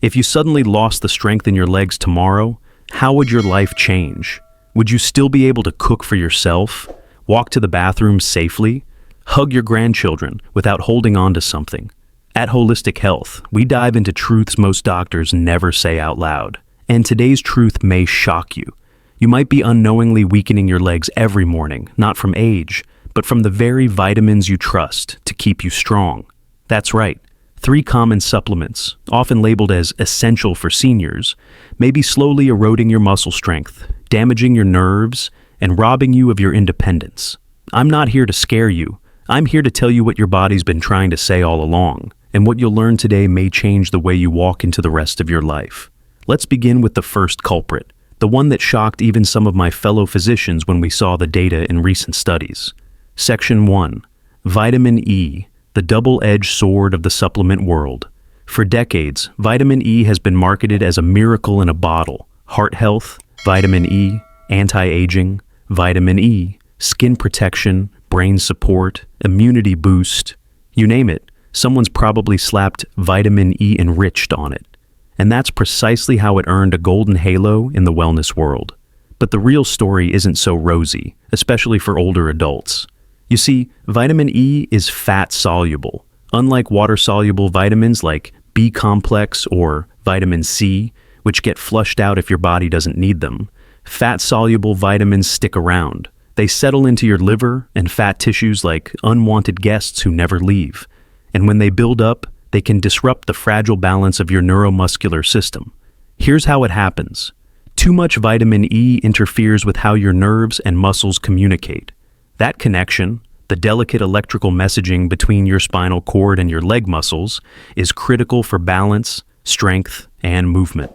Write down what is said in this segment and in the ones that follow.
If you suddenly lost the strength in your legs tomorrow, how would your life change? Would you still be able to cook for yourself, walk to the bathroom safely, hug your grandchildren without holding on to something? At Holistic Health, we dive into truths most doctors never say out loud. And today's truth may shock you. You might be unknowingly weakening your legs every morning, not from age, but from the very vitamins you trust to keep you strong. That's right. 3 common supplements, often labeled as essential for seniors, may be slowly eroding your muscle strength, damaging your nerves, and robbing you of your independence. I'm not here to scare you. I'm here to tell you what your body's been trying to say all along, and what you'll learn today may change the way you walk into the rest of your life. Let's begin with the first culprit, the one that shocked even some of my fellow physicians when we saw the data in recent studies. Section 1. Vitamin E, the double-edged sword of the supplement world. For decades, vitamin E has been marketed as a miracle in a bottle. Heart health, vitamin E, anti-aging, vitamin E, skin protection, brain support, immunity boost. You name it, someone's probably slapped vitamin E enriched on it. And that's precisely how it earned a golden halo in the wellness world. But the real story isn't so rosy, especially for older adults. You see, vitamin E is fat-soluble. Unlike water-soluble vitamins like B-complex or vitamin C, which get flushed out if your body doesn't need them, fat-soluble vitamins stick around. They settle into your liver and fat tissues like unwanted guests who never leave. And when they build up, they can disrupt the fragile balance of your neuromuscular system. Here's how it happens. Too much vitamin E interferes with how your nerves and muscles communicate. That connection, the delicate electrical messaging between your spinal cord and your leg muscles, is critical for balance, strength, and movement.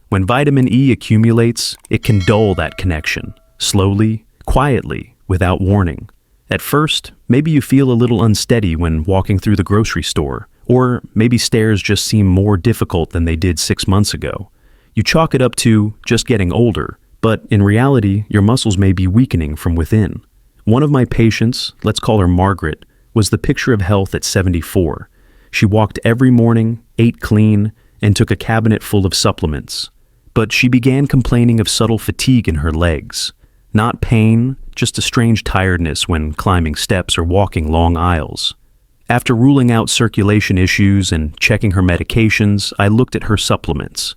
When vitamin E accumulates, it can dull that connection, slowly, quietly, without warning. At first, maybe you feel a little unsteady when walking through the grocery store, or maybe stairs just seem more difficult than they did 6 months ago. You chalk it up to just getting older, but in reality, your muscles may be weakening from within. One of my patients, let's call her Margaret, was the picture of health at 74. She walked every morning, ate clean, and took a cabinet full of supplements. But she began complaining of subtle fatigue in her legs. Not pain, just a strange tiredness when climbing steps or walking long aisles. After ruling out circulation issues and checking her medications, I looked at her supplements.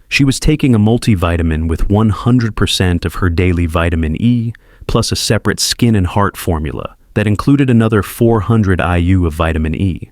She was taking a multivitamin with 100% of her daily vitamin E, plus a separate skin and heart formula that included another 400 IU of vitamin E.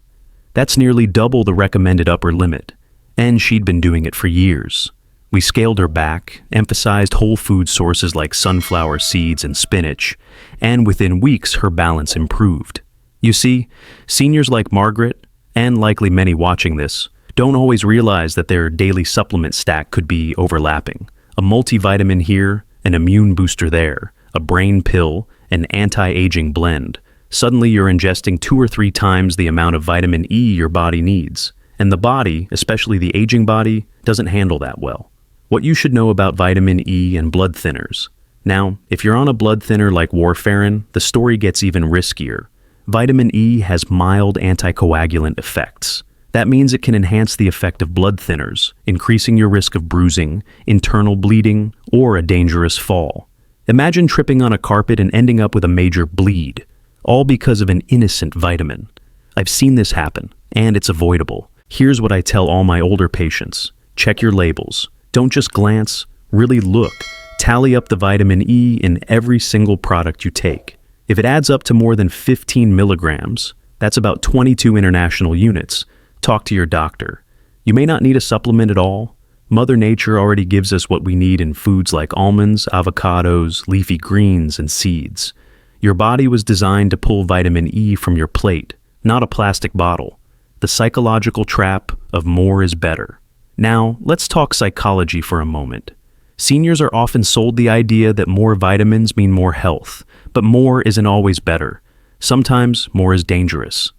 That's nearly double the recommended upper limit, and she'd been doing it for years. We scaled her back, emphasized whole food sources like sunflower seeds and spinach, and within weeks her balance improved. You see, seniors like Margaret, and likely many watching this, don't always realize that their daily supplement stack could be overlapping. A multivitamin here, an immune booster there, a brain pill, an anti-aging blend. Suddenly you're ingesting 2 or 3 times the amount of vitamin E your body needs. And the body, especially the aging body, doesn't handle that well. What you should know about vitamin E and blood thinners. Now, if you're on a blood thinner like warfarin, the story gets even riskier. Vitamin E has mild anticoagulant effects. That means it can enhance the effect of blood thinners, increasing your risk of bruising, internal bleeding, or a dangerous fall. Imagine tripping on a carpet and ending up with a major bleed, all because of an innocent vitamin. I've seen this happen, and it's avoidable. Here's what I tell all my older patients. Check your labels. Don't just glance, really look. Tally up the vitamin E in every single product you take. If it adds up to more than 15 milligrams, that's about 22 international units, talk to your doctor. You may not need a supplement at all. Mother Nature already gives us what we need in foods like almonds, avocados, leafy greens, and seeds. Your body was designed to pull vitamin E from your plate, not a plastic bottle. The psychological trap of more is better. Now, let's talk psychology for a moment. Seniors are often sold the idea that more vitamins mean more health, but more isn't always better. Sometimes more is dangerous.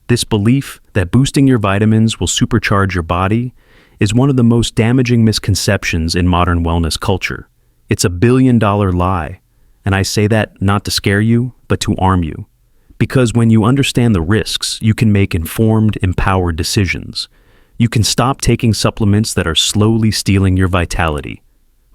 This belief that boosting your vitamins will supercharge your body is one of the most damaging misconceptions in modern wellness culture. It's a billion-dollar lie, and I say that not to scare you, but to arm you. Because when you understand the risks, you can make informed, empowered decisions. You can stop taking supplements that are slowly stealing your vitality.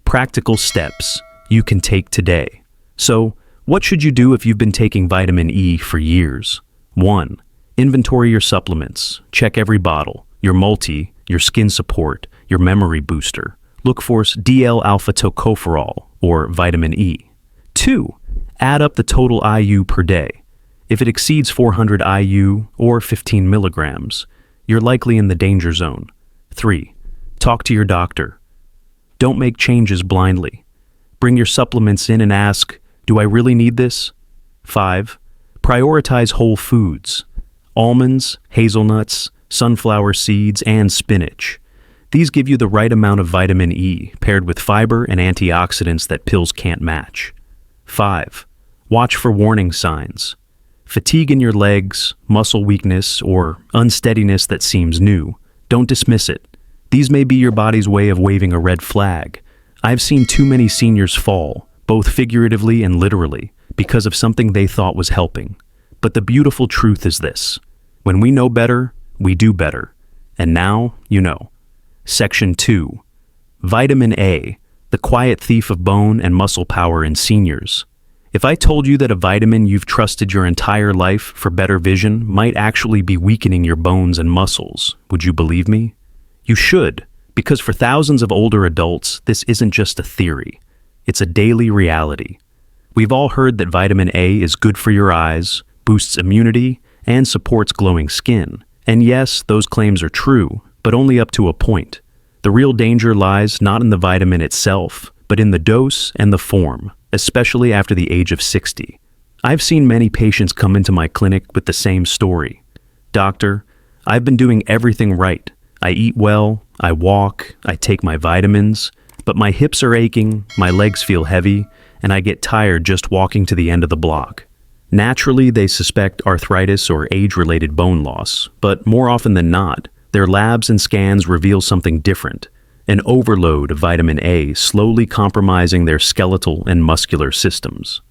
Practical steps you can take today. So, what should you do if you've been taking vitamin E for years? 1. Inventory your supplements. Check every bottle, your multi, your skin support, your memory booster. Look for DL-alpha tocopherol, or vitamin E. 2. Add up the total IU per day. If it exceeds 400 IU or 15 milligrams, you're likely in the danger zone. 3. Talk to your doctor. Don't make changes blindly. Bring your supplements in and ask, do I really need this? 5. Prioritize whole foods. Almonds, hazelnuts, sunflower seeds, and spinach. These give you the right amount of vitamin E, paired with fiber and antioxidants that pills can't match. 5. Watch for warning signs. Fatigue in your legs, muscle weakness, or unsteadiness that seems new. Don't dismiss it. These may be your body's way of waving a red flag. I've seen too many seniors fall, both figuratively and literally, because of something they thought was helping. But the beautiful truth is this: when we know better, we do better. And now, you know. Section 2. Vitamin A, the quiet thief of bone and muscle power in seniors. If I told you that a vitamin you've trusted your entire life for better vision might actually be weakening your bones and muscles, would you believe me? You should, because for thousands of older adults, this isn't just a theory. It's a daily reality. We've all heard that vitamin A is good for your eyes, boosts immunity, and supports glowing skin. And yes, those claims are true, but only up to a point. The real danger lies not in the vitamin itself, but in the dose and the form, especially after the age of 60. I've seen many patients come into my clinic with the same story. Doctor, I've been doing everything right. I eat well, I walk, I take my vitamins, but my hips are aching, my legs feel heavy, and I get tired just walking to the end of the block. Naturally, they suspect arthritis or age-related bone loss, but more often than not, their labs and scans reveal something different: an overload of vitamin A slowly compromising their skeletal and muscular systems.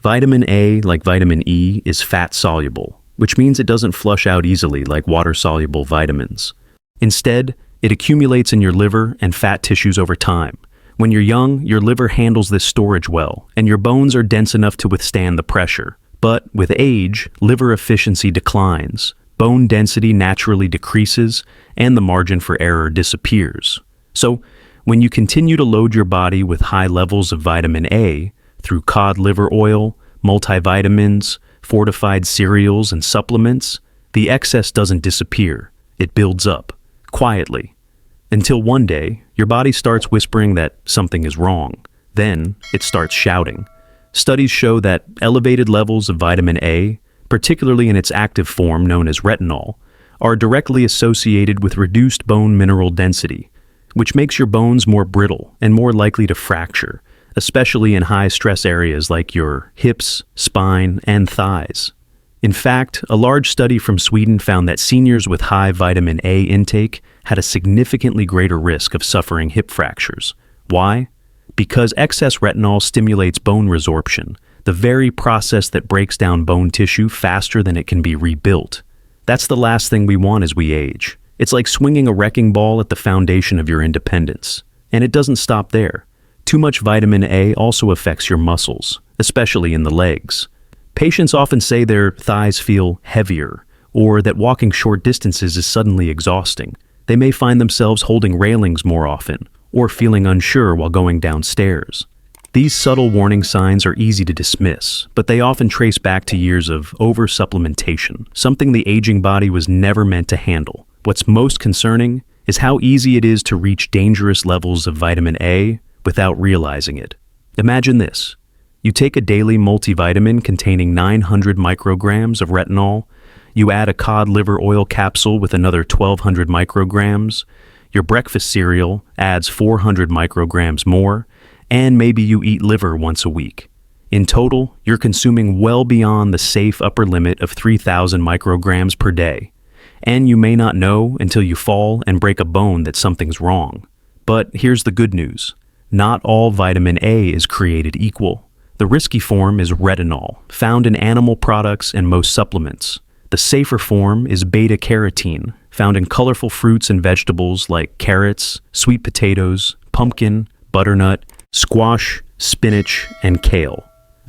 Vitamin A, like vitamin E, is fat-soluble, which means it doesn't flush out easily like water-soluble vitamins. Instead, it accumulates in your liver and fat tissues over time. When you're young, your liver handles this storage well, and your bones are dense enough to withstand the pressure. But with age, liver efficiency declines, bone density naturally decreases, and the margin for error disappears. So, when you continue to load your body with high levels of vitamin A through cod liver oil, multivitamins, fortified cereals, and supplements, the excess doesn't disappear. It builds up, quietly, until one day, your body starts whispering that something is wrong. Then, it starts shouting. Studies show that elevated levels of vitamin A, particularly in its active form known as retinol, are directly associated with reduced bone mineral density, which makes your bones more brittle and more likely to fracture, especially in high-stress areas like your hips, spine, and thighs. In fact, a large study from Sweden found that seniors with high vitamin A intake had a significantly greater risk of suffering hip fractures. Why? Because excess retinol stimulates bone resorption, the very process that breaks down bone tissue faster than it can be rebuilt. That's the last thing we want as we age. It's like swinging a wrecking ball at the foundation of your independence. And it doesn't stop there. Too much vitamin A also affects your muscles, especially in the legs. Patients often say their thighs feel heavier, or that walking short distances is suddenly exhausting. They may find themselves holding railings more often, or feeling unsure while going downstairs. These subtle warning signs are easy to dismiss, but they often trace back to years of over-supplementation, something the aging body was never meant to handle. What's most concerning is how easy it is to reach dangerous levels of vitamin A without realizing it. Imagine this. You take a daily multivitamin containing 900 micrograms of retinol, you add a cod liver oil capsule with another 1,200 micrograms, your breakfast cereal adds 400 micrograms more, and maybe you eat liver once a week. In total, you're consuming well beyond the safe upper limit of 3,000 micrograms per day. And you may not know until you fall and break a bone that something's wrong. But here's the good news. Not all vitamin A is created equal. The risky form is retinol, found in animal products and most supplements. The safer form is beta-carotene, found in colorful fruits and vegetables like carrots, sweet potatoes, pumpkin, butternut, squash, spinach, and kale.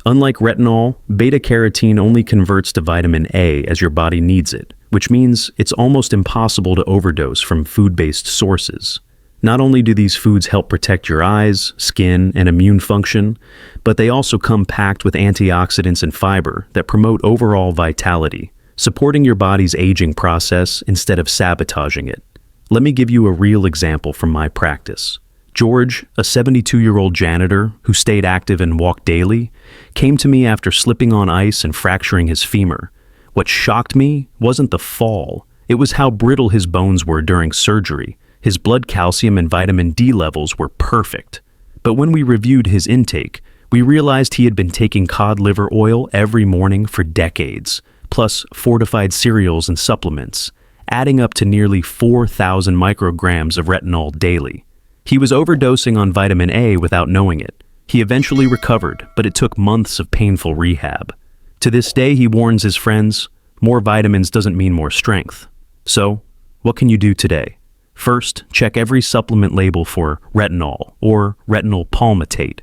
Unlike retinol, beta-carotene only converts to vitamin A as your body needs it, which means it's almost impossible to overdose from food-based sources. Not only do these foods help protect your eyes, skin, and immune function, but they also come packed with antioxidants and fiber that promote overall vitality, supporting your body's aging process instead of sabotaging it. Let me give you a real example from my practice. George, a 72-year-old janitor who stayed active and walked daily, came to me after slipping on ice and fracturing his femur. What shocked me wasn't the fall, it was how brittle his bones were during surgery. His blood calcium and vitamin D levels were perfect. But when we reviewed his intake, we realized he had been taking cod liver oil every morning for decades, plus fortified cereals and supplements, adding up to nearly 4,000 micrograms of retinol daily. He was overdosing on vitamin A without knowing it. He eventually recovered, but it took months of painful rehab. To this day, he warns his friends, more vitamins doesn't mean more strength. So, what can you do today? First, check every supplement label for retinol or retinol palmitate.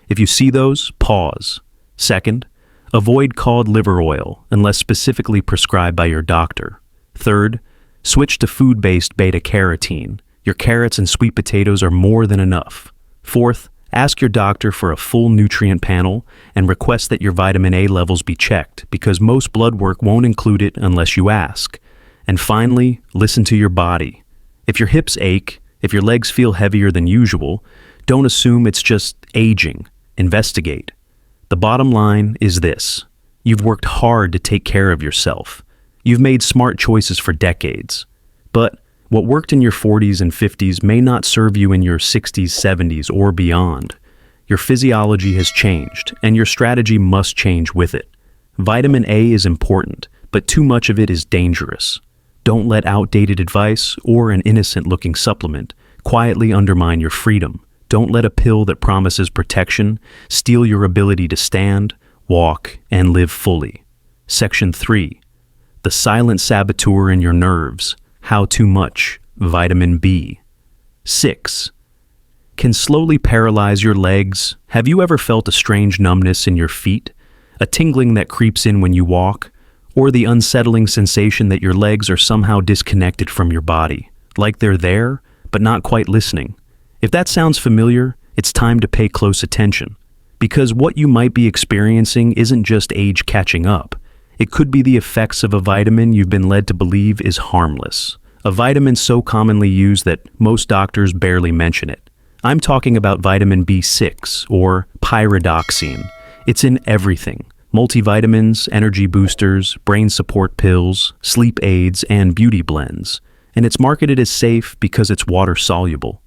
If you see those, pause. Second, avoid cod liver oil unless specifically prescribed by your doctor. Third, switch to food-based beta-carotene. Your carrots and sweet potatoes are more than enough. Fourth, ask your doctor for a full nutrient panel and request that your vitamin A levels be checked because most blood work won't include it unless you ask. And finally, listen to your body. If your hips ache, if your legs feel heavier than usual, don't assume it's just aging. Investigate. The bottom line is this: you've worked hard to take care of yourself. You've made smart choices for decades. But what worked in your 40s and 50s may not serve you in your 60s, 70s, or beyond. Your physiology has changed, and your strategy must change with it. Vitamin A is important, but too much of it is dangerous. Don't let outdated advice or an innocent-looking supplement quietly undermine your freedom. Don't let a pill that promises protection steal your ability to stand, walk, and live fully. Section 3. The silent saboteur in your nerves. How too much vitamin B. 6. Can slowly paralyze your legs. Have you ever felt a strange numbness in your feet? A tingling that creeps in when you walk? Or the unsettling sensation that your legs are somehow disconnected from your body, like they're there, but not quite listening? If that sounds familiar, it's time to pay close attention, because what you might be experiencing isn't just age catching up. It could be the effects of a vitamin you've been led to believe is harmless, a vitamin so commonly used that most doctors barely mention it. I'm talking about vitamin B6, or pyridoxine. It's in everything. Multivitamins, energy boosters, brain support pills, sleep aids, and beauty blends. And it's marketed as safe because it's water-soluble.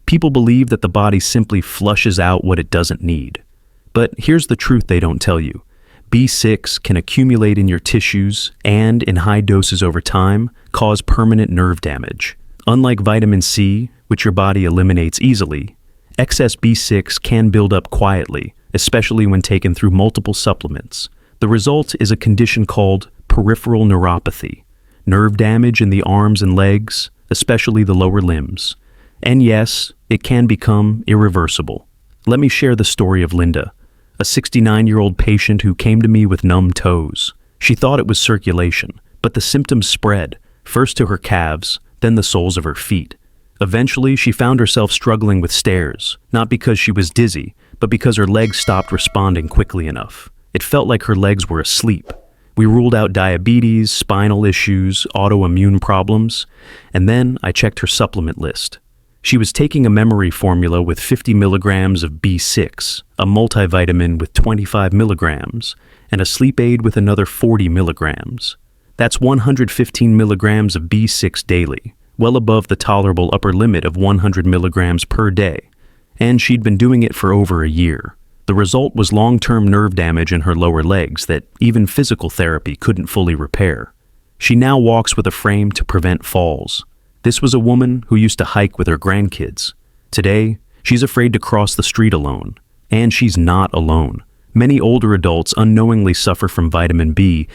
People believe that the body simply flushes out what it doesn't need. But here's the truth they don't tell you. B6 can accumulate in your tissues and, in high doses over time, cause permanent nerve damage. Unlike vitamin C, which your body eliminates easily, excess B6 can build up quietly, especially when taken through multiple supplements. The result is a condition called peripheral neuropathy, nerve damage in the arms and legs, especially the lower limbs. And yes, it can become irreversible. Let me share the story of Linda, a 69-year-old patient who came to me with numb toes. She thought it was circulation, but the symptoms spread, first to her calves, then the soles of her feet. Eventually, she found herself struggling with stairs, not because she was dizzy, but because her legs stopped responding quickly enough. It felt like her legs were asleep. We ruled out diabetes, spinal issues, autoimmune problems, and then I checked her supplement list. She was taking a memory formula with 50 milligrams of B6, a multivitamin with 25 milligrams, and a sleep aid with another 40 milligrams. That's 115 milligrams of B6 daily, well above the tolerable upper limit of 100 milligrams per day. And she'd been doing it for over a year. The result was long-term nerve damage in her lower legs that even physical therapy couldn't fully repair. She now walks with a frame to prevent falls. This was a woman who used to hike with her grandkids. Today, she's afraid to cross the street alone. And she's not alone. Many older adults unknowingly suffer from vitamin B6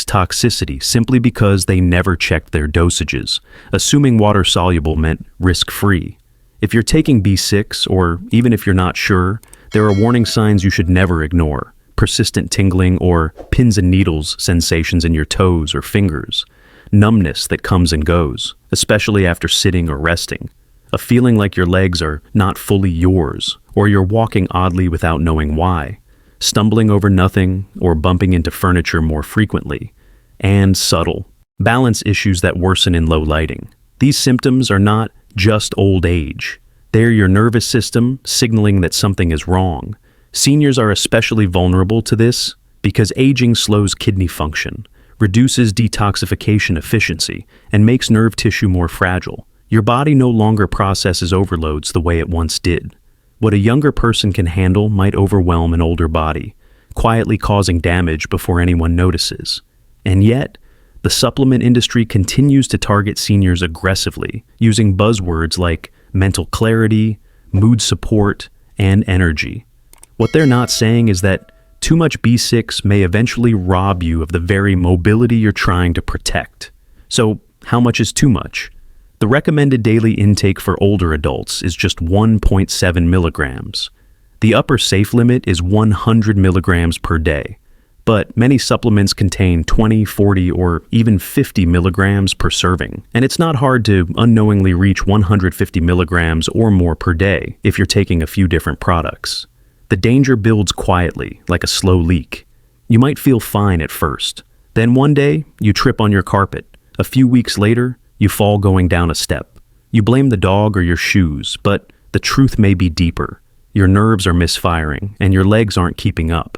toxicity simply because they never checked their dosages, assuming water-soluble meant risk-free. If you're taking B6, or even if you're not sure, there are warning signs you should never ignore. Persistent tingling or pins and needles sensations in your toes or fingers. Numbness that comes and goes, especially after sitting or resting. A feeling like your legs are not fully yours, or you're walking oddly without knowing why. Stumbling over nothing or bumping into furniture more frequently. And subtle. Balance issues that worsen in low lighting. These symptoms are not just old age. They're your nervous system signaling that something is wrong. Seniors are especially vulnerable to this because aging slows kidney function, reduces detoxification efficiency, and makes nerve tissue more fragile. Your body no longer processes overloads the way it once did. What a younger person can handle might overwhelm an older body, quietly causing damage before anyone notices. And yet, the supplement industry continues to target seniors aggressively, using buzzwords like mental clarity, mood support, and energy. What they're not saying is that too much B6 may eventually rob you of the very mobility you're trying to protect. So, how much is too much? The recommended daily intake for older adults is just 1.7 milligrams. The upper safe limit is 100 milligrams per day, but many supplements contain 20, 40, or even 50 milligrams per serving, and it's not hard to unknowingly reach 150 milligrams or more per day if you're taking a few different products. The danger builds quietly, like a slow leak. You might feel fine at first. Then one day, you trip on your carpet. A few weeks later, you fall going down a step. You blame the dog or your shoes, but the truth may be deeper. Your nerves are misfiring, and your legs aren't keeping up.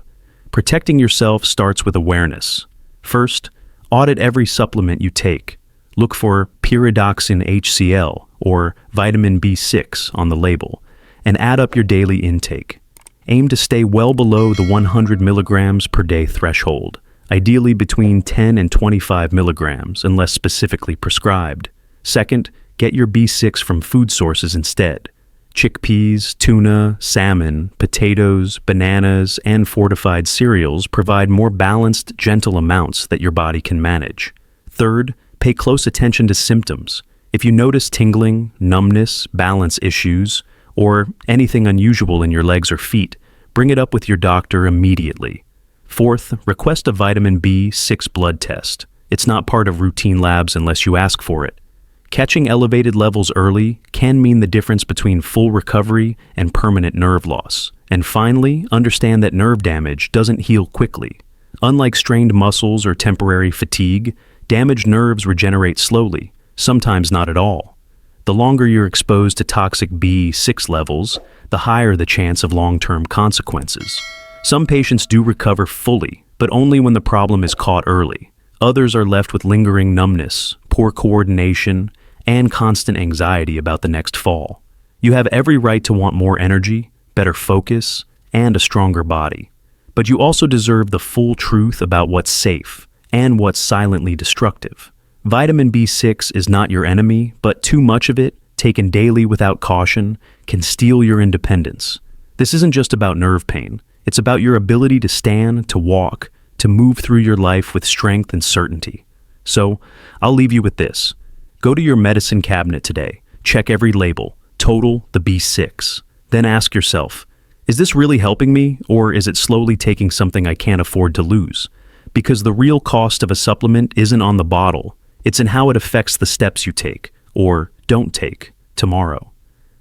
Protecting yourself starts with awareness. First, audit every supplement you take. Look for pyridoxine HCl or vitamin B6 on the label, and add up your daily intake. Aim to stay well below the 100 milligrams per day threshold, ideally between 10 and 25 milligrams unless specifically prescribed. Second, get your B6 from food sources instead. Chickpeas, tuna, salmon, potatoes, bananas, and fortified cereals provide more balanced, gentle amounts that your body can manage. Third, pay close attention to symptoms. If you notice tingling, numbness, balance issues, or anything unusual in your legs or feet, bring it up with your doctor immediately. Fourth, request a vitamin B6 blood test. It's not part of routine labs unless you ask for it. Catching elevated levels early can mean the difference between full recovery and permanent nerve loss. And finally, understand that nerve damage doesn't heal quickly. Unlike strained muscles or temporary fatigue, damaged nerves regenerate slowly, sometimes not at all. The longer you're exposed to toxic B6 levels, the higher the chance of long-term consequences. Some patients do recover fully, but only when the problem is caught early. Others are left with lingering numbness, poor coordination, and constant anxiety about the next fall. You have every right to want more energy, better focus, and a stronger body. But you also deserve the full truth about what's safe and what's silently destructive. Vitamin B6 is not your enemy, but too much of it, taken daily without caution, can steal your independence. This isn't just about nerve pain. It's about your ability to stand, to walk, to move through your life with strength and certainty. So, I'll leave you with this. Go to your medicine cabinet today, check every label, total the B6. Then ask yourself, is this really helping me, or is it slowly taking something I can't afford to lose? Because the real cost of a supplement isn't on the bottle. It's in how it affects the steps you take, or don't take, tomorrow.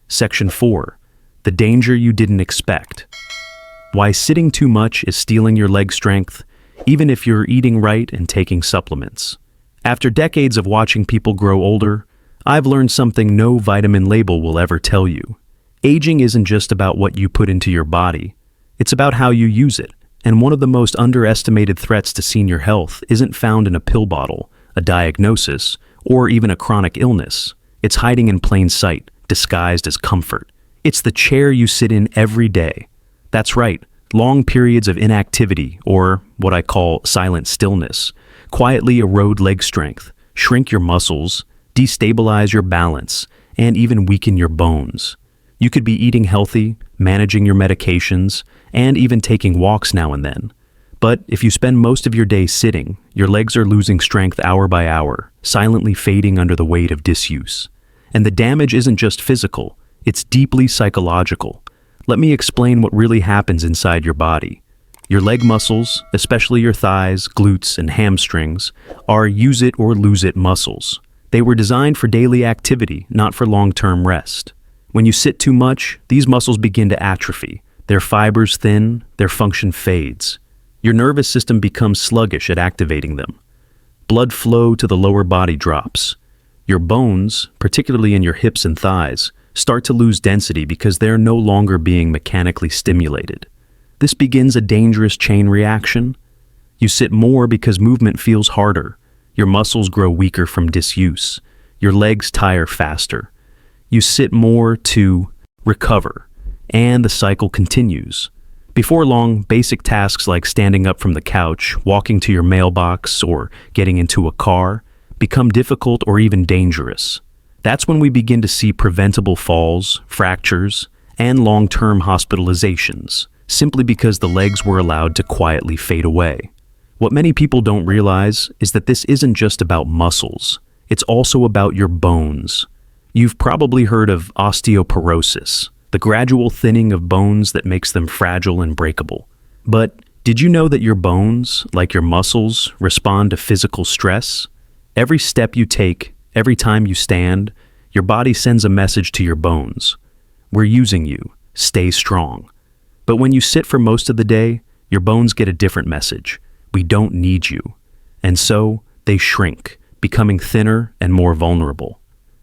Section 4. The danger you didn't expect. Why sitting too much is stealing your leg strength, even if you're eating right and taking supplements. After decades of watching people grow older, I've learned something no vitamin label will ever tell you. Aging isn't just about what you put into your body. It's about how you use it. And one of the most underestimated threats to senior health isn't found in a pill bottle, a diagnosis, or even a chronic illness. It's hiding in plain sight, disguised as comfort. It's the chair you sit in every day. That's right, long periods of inactivity, or what I call silent stillness, quietly erode leg strength, shrink your muscles, destabilize your balance, and even weaken your bones. You could be eating healthy, managing your medications, and even taking walks now and then. But if you spend most of your day sitting, your legs are losing strength hour by hour, silently fading under the weight of disuse. And the damage isn't just physical, it's deeply psychological. Let me explain what really happens inside your body. Your leg muscles, especially your thighs, glutes, and hamstrings, are use it or lose it muscles. They were designed for daily activity, not for long-term rest. When you sit too much, these muscles begin to atrophy. Their fibers thin, their function fades. Your nervous system becomes sluggish at activating them. Blood flow to the lower body drops. Your bones, particularly in your hips and thighs, start to lose density because they're no longer being mechanically stimulated. This begins a dangerous chain reaction. You sit more because movement feels harder. Your muscles grow weaker from disuse. Your legs tire faster. You sit more to recover, and the cycle continues. Before long, basic tasks like standing up from the couch, walking to your mailbox, or getting into a car become difficult or even dangerous. That's when we begin to see preventable falls, fractures, and long-term hospitalizations, simply because the legs were allowed to quietly fade away. What many people don't realize is that this isn't just about muscles. It's also about your bones. You've probably heard of osteoporosis, the gradual thinning of bones that makes them fragile and breakable. But did you know that your bones, like your muscles, respond to physical stress? Every step you take, every time you stand, your body sends a message to your bones. We're using you. Stay strong. But when you sit for most of the day, your bones get a different message. We don't need you. And so, they shrink, becoming thinner and more vulnerable.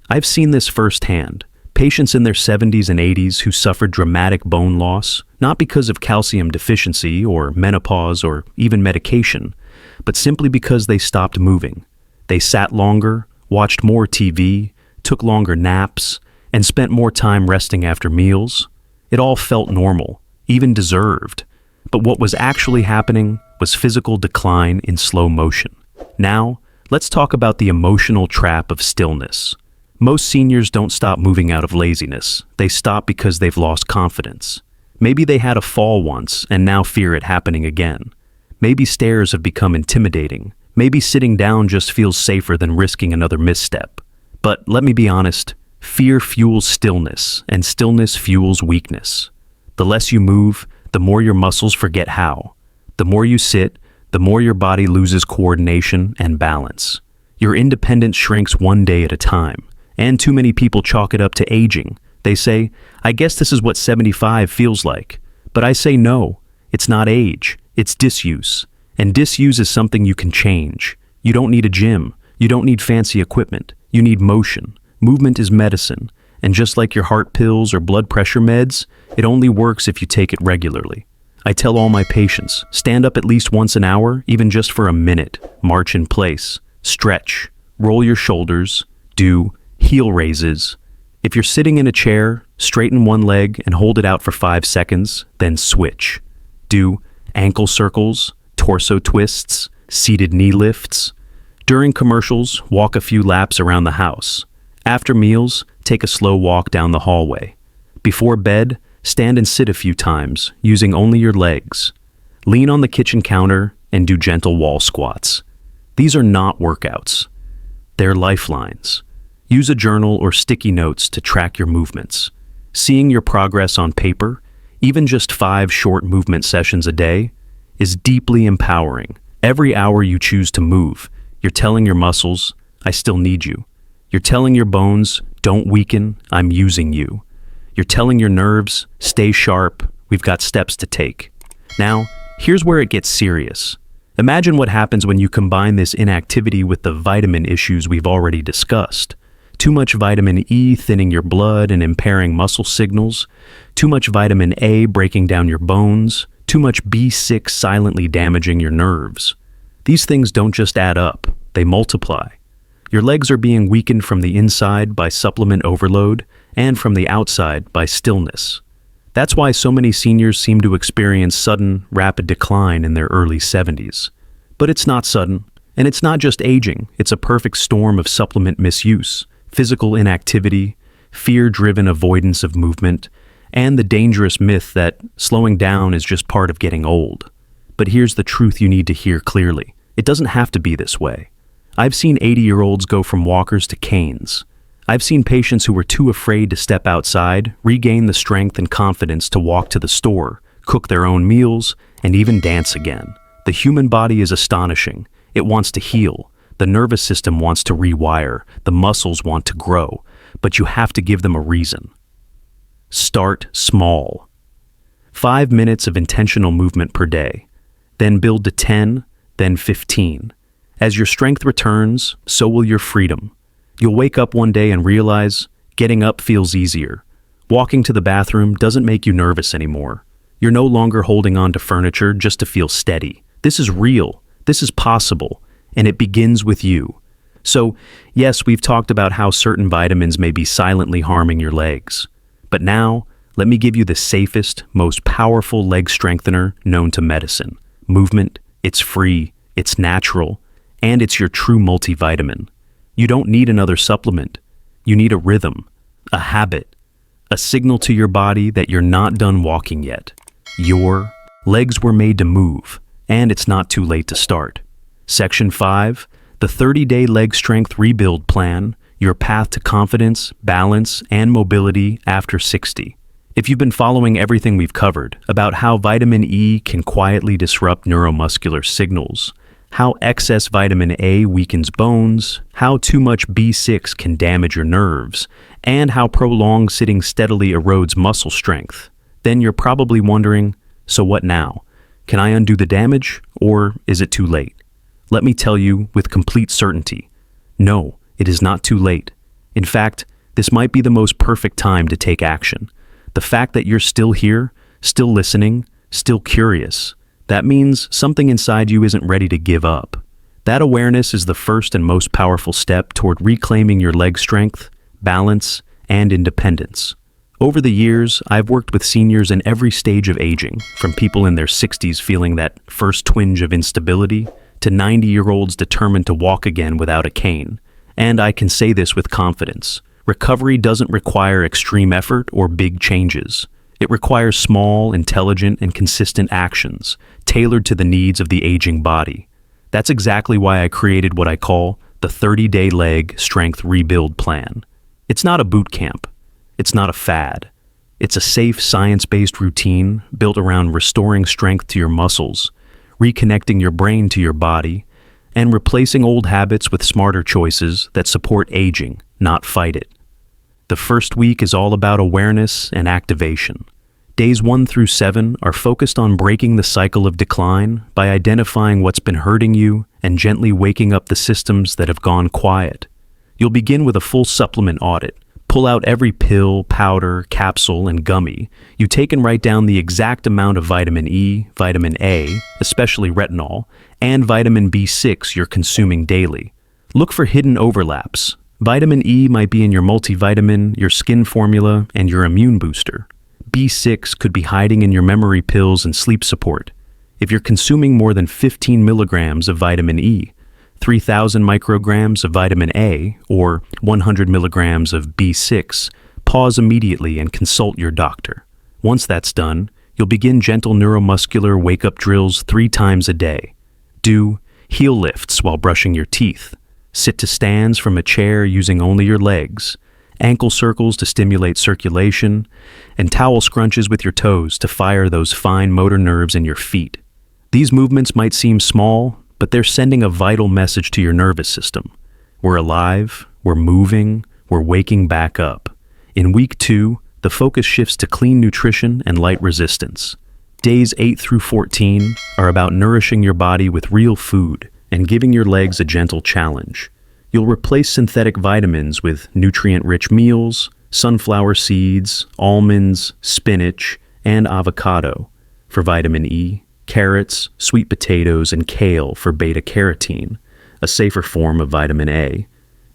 I've seen this firsthand. Patients in their 70s and 80s who suffered dramatic bone loss, not because of calcium deficiency or menopause or even medication, but simply because they stopped moving. They sat longer, watched more TV, took longer naps, and spent more time resting after meals. It all felt normal, even deserved. But what was actually happening was physical decline in slow motion. Now, let's talk about the emotional trap of stillness. Most seniors don't stop moving out of laziness. They stop because they've lost confidence. Maybe they had a fall once and now fear it happening again. Maybe stairs have become intimidating. Maybe sitting down just feels safer than risking another misstep. But let me be honest, fear fuels stillness, and stillness fuels weakness. The less you move, the more your muscles forget how. The more you sit, the more your body loses coordination and balance. Your independence shrinks one day at a time. And too many people chalk it up to aging. They say, I guess this is what 75 feels like. But I say no, it's not age, it's disuse. And disuse is something you can change. You don't need a gym. You don't need fancy equipment. You need motion. Movement is medicine. And just like your heart pills or blood pressure meds, it only works if you take it regularly. I tell all my patients, stand up at least once an hour, even just for a minute. March in place. Stretch. Roll your shoulders. Do heel raises. If you're sitting in a chair, straighten one leg and hold it out for 5 seconds, then switch. Do ankle circles, torso twists, seated knee lifts. During commercials, walk a few laps around the house. After meals, take a slow walk down the hallway. Before bed, stand and sit a few times, using only your legs. Lean on the kitchen counter and do gentle wall squats. These are not workouts. They're lifelines. Use a journal or sticky notes to track your movements. Seeing your progress on paper, even just 5 short movement sessions a day, is deeply empowering. Every hour you choose to move, you're telling your muscles, I still need you. You're telling your bones, don't weaken, I'm using you. You're telling your nerves, stay sharp, we've got steps to take. Now, here's where it gets serious. Imagine what happens when you combine this inactivity with the vitamin issues we've already discussed. Too much vitamin E thinning your blood and impairing muscle signals, too much vitamin A breaking down your bones, too much B6 silently damaging your nerves. These things don't just add up, they multiply. Your legs are being weakened from the inside by supplement overload and from the outside by stillness. That's why so many seniors seem to experience sudden, rapid decline in their early 70s. But it's not sudden, and it's not just aging, it's a perfect storm of supplement misuse, physical inactivity, fear-driven avoidance of movement, and the dangerous myth that slowing down is just part of getting old. But here's the truth you need to hear clearly. It doesn't have to be this way. I've seen 80-year-olds go from walkers to canes. I've seen patients who were too afraid to step outside regain the strength and confidence to walk to the store, cook their own meals, and even dance again. The human body is astonishing. It wants to heal. The nervous system wants to rewire. The muscles want to grow. But you have to give them a reason. Start small. 5 minutes of intentional movement per day. Then build to 10, then 15. As your strength returns, so will your freedom. You'll wake up one day and realize getting up feels easier. Walking to the bathroom doesn't make you nervous anymore. You're no longer holding on to furniture just to feel steady. This is real. This is possible. And it begins with you. So, yes, we've talked about how certain vitamins may be silently harming your legs. But now, let me give you the safest, most powerful leg strengthener known to medicine. Movement, it's free, it's natural, and it's your true multivitamin. You don't need another supplement. You need a rhythm, a habit, a signal to your body that you're not done walking yet. Your legs were made to move, and it's not too late to start. Section 5, the 30-day leg strength rebuild plan, your path to confidence, balance, and mobility after 60. If you've been following everything we've covered about how vitamin E can quietly disrupt neuromuscular signals, how excess vitamin A weakens bones, how too much B6 can damage your nerves, and how prolonged sitting steadily erodes muscle strength, then you're probably wondering, so what now? Can I undo the damage, or is it too late? Let me tell you with complete certainty, no, it is not too late. In fact, this might be the most perfect time to take action. The fact that you're still here, still listening, still curious, that means something inside you isn't ready to give up. That awareness is the first and most powerful step toward reclaiming your leg strength, balance, and independence. Over the years, I've worked with seniors in every stage of aging, from people in their 60s feeling that first twinge of instability, to 90-year-olds determined to walk again without a cane. And I can say this with confidence. Recovery doesn't require extreme effort or big changes. It requires small, intelligent, and consistent actions, tailored to the needs of the aging body. That's exactly why I created what I call the 30-day leg strength rebuild plan. It's not a boot camp. It's not a fad. It's a safe, science-based routine built around restoring strength to your muscles, reconnecting your brain to your body, and replacing old habits with smarter choices that support aging, not fight it. The first week is all about awareness and activation. Days 1 through 7 are focused on breaking the cycle of decline by identifying what's been hurting you and gently waking up the systems that have gone quiet. You'll begin with a full supplement audit. Pull out every pill, powder, capsule, and gummy you take and write down the exact amount of vitamin E, vitamin A, especially retinol, and vitamin B6 you're consuming daily. Look for hidden overlaps. Vitamin E might be in your multivitamin, your skin formula, and your immune booster. B6 could be hiding in your memory pills and sleep support. If you're consuming more than 15 milligrams of vitamin E, 3,000 micrograms of vitamin A, or 100 milligrams of B6, pause immediately and consult your doctor. Once that's done, you'll begin gentle neuromuscular wake-up drills 3 times a day. Do heel lifts while brushing your teeth. Sit to stands from a chair using only your legs. Ankle circles to stimulate circulation, and towel scrunches with your toes to fire those fine motor nerves in your feet. These movements might seem small, but they're sending a vital message to your nervous system. We're alive, we're moving, we're waking back up. In week 2, the focus shifts to clean nutrition and light resistance. Days 8 through 14 are about nourishing your body with real food and giving your legs a gentle challenge. You'll replace synthetic vitamins with nutrient-rich meals, sunflower seeds, almonds, spinach, and avocado for vitamin E, carrots, sweet potatoes, and kale for beta-carotene, a safer form of vitamin A,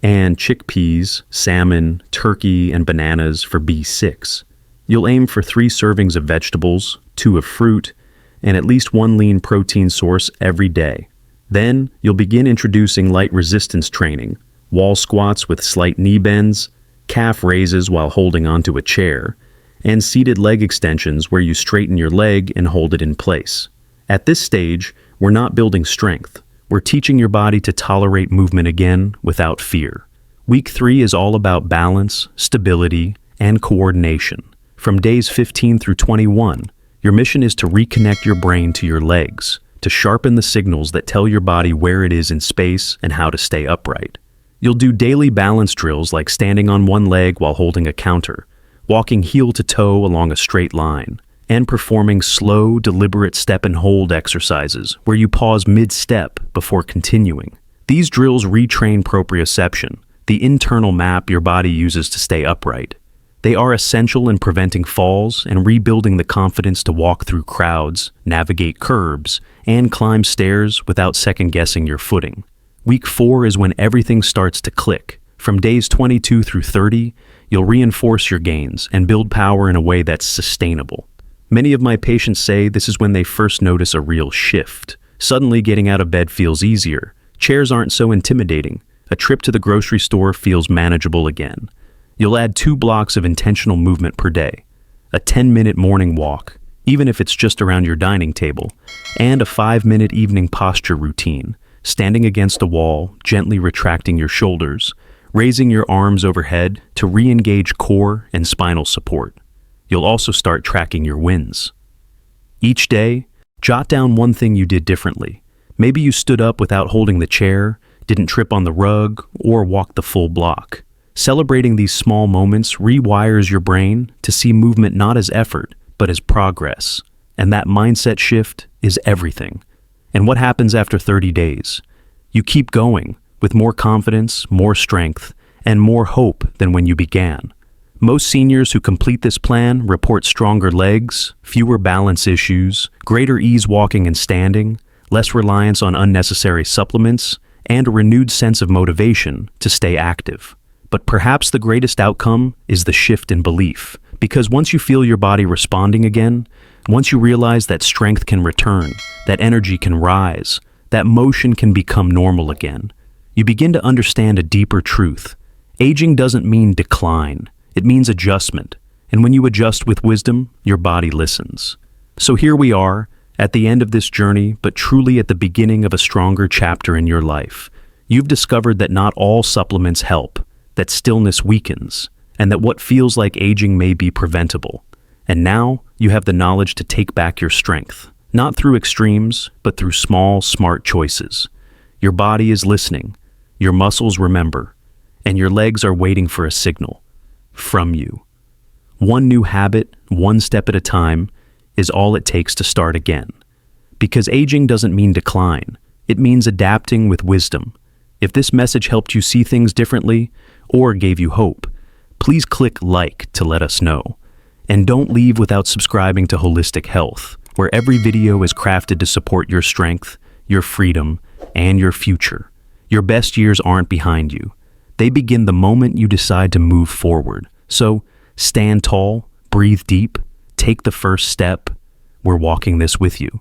and chickpeas, salmon, turkey, and bananas for B6. You'll aim for 3 servings of vegetables, 2 of fruit, and at least 1 lean protein source every day. Then, you'll begin introducing light resistance training, wall squats with slight knee bends, calf raises while holding onto a chair, and seated leg extensions where you straighten your leg and hold it in place. At this stage, we're not building strength. We're teaching your body to tolerate movement again without fear. Week 3 is all about balance, stability, and coordination. From days 15 through 21, your mission is to reconnect your brain to your legs, to sharpen the signals that tell your body where it is in space and how to stay upright. You'll do daily balance drills like standing on one leg while holding a counter, walking heel to toe along a straight line, and performing slow, deliberate step and hold exercises where you pause mid-step before continuing. These drills retrain proprioception, the internal map your body uses to stay upright. They are essential in preventing falls and rebuilding the confidence to walk through crowds, navigate curbs, and climb stairs without second-guessing your footing. Week 4 is when everything starts to click. From days 22 through 30, you'll reinforce your gains and build power in a way that's sustainable. Many of my patients say this is when they first notice a real shift. Suddenly getting out of bed feels easier. Chairs aren't so intimidating. A trip to the grocery store feels manageable again. You'll add 2 blocks of intentional movement per day, a 10-minute morning walk, even if it's just around your dining table, and a 5-minute evening posture routine, standing against a wall, gently retracting your shoulders, raising your arms overhead to re-engage core and spinal support. You'll also start tracking your wins. Each day, jot down one thing you did differently. Maybe you stood up without holding the chair, didn't trip on the rug, or walked the full block. Celebrating these small moments rewires your brain to see movement not as effort, but as progress. And that mindset shift is everything. And what happens after 30 days? You keep going with more confidence, more strength, and more hope than when you began. Most seniors who complete this plan report stronger legs, fewer balance issues, greater ease walking and standing, less reliance on unnecessary supplements, and a renewed sense of motivation to stay active. But perhaps the greatest outcome is the shift in belief, because once you feel your body responding again, once you realize that strength can return, that energy can rise, that motion can become normal again, you begin to understand a deeper truth. Aging doesn't mean decline, it means adjustment. And when you adjust with wisdom, your body listens. So here we are, at the end of this journey, but truly at the beginning of a stronger chapter in your life. You've discovered that not all supplements help, that stillness weakens, and that what feels like aging may be preventable. And now you have the knowledge to take back your strength, not through extremes, but through small, smart choices. Your body is listening, your muscles remember, and your legs are waiting for a signal from you. One new habit, one step at a time, is all it takes to start again. Because aging doesn't mean decline, it means adapting with wisdom. If this message helped you see things differently, or gave you hope, please click like to let us know. And don't leave without subscribing to Holistic Health, where every video is crafted to support your strength, your freedom, and your future. Your best years aren't behind you. They begin the moment you decide to move forward. So, stand tall, breathe deep, take the first step. We're walking this with you.